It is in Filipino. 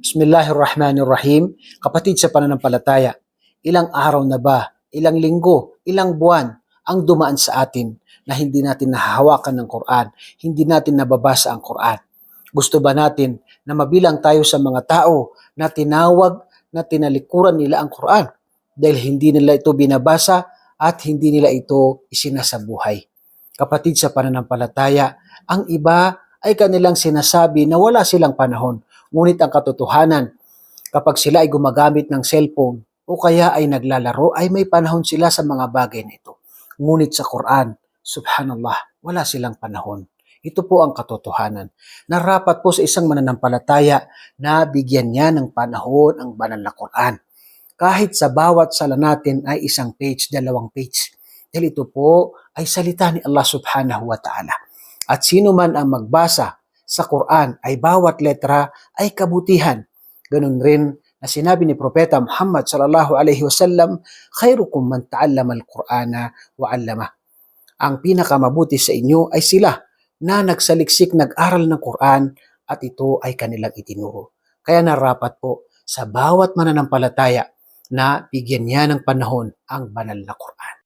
Bismillahirrahmanirrahim. Kapatid sa pananampalataya, ilang araw na ba, ilang linggo, ilang buwan ang dumaan sa atin na hindi natin nahahawakan ng Quran, hindi natin nababasa ang Quran? Gusto ba natin na mabilang tayo sa mga tao na tinawag na tinalikuran nila ang Quran dahil hindi nila ito binabasa at hindi nila ito isinasabuhay? Kapatid sa pananampalataya, ang iba ay kanilang sinasabi na wala silang panahon. Ngunit ang katotohanan, kapag sila ay gumagamit ng cellphone o kaya ay naglalaro, ay may panahon sila sa mga bagay na ito. Ngunit sa Quran, subhanallah, wala silang panahon. Ito po ang katotohanan. Narapat po sa isang mananampalataya na bigyan niya ng panahon ang banal na Quran. Kahit sa bawat sala natin ay isang page, dalawang page. Dahil ito po ay salita ni Allah subhanahu wa ta'ala. At sino man ang magbasa sa Quran ay bawat letra ay kabutihan. Ganun rin na sinabi ni Propeta Muhammad sallallahu alaihi wasallam, khairukum man ta'allama al-Qur'ana wa 'allama. Ang pinakamabuti sa inyo ay sila na nagsaliksik, nag-aral ng Quran at ito ay kanilang itinuro. Kaya narapat po sa bawat mananampalataya na bigyan niya ng panahon ang banal na Quran.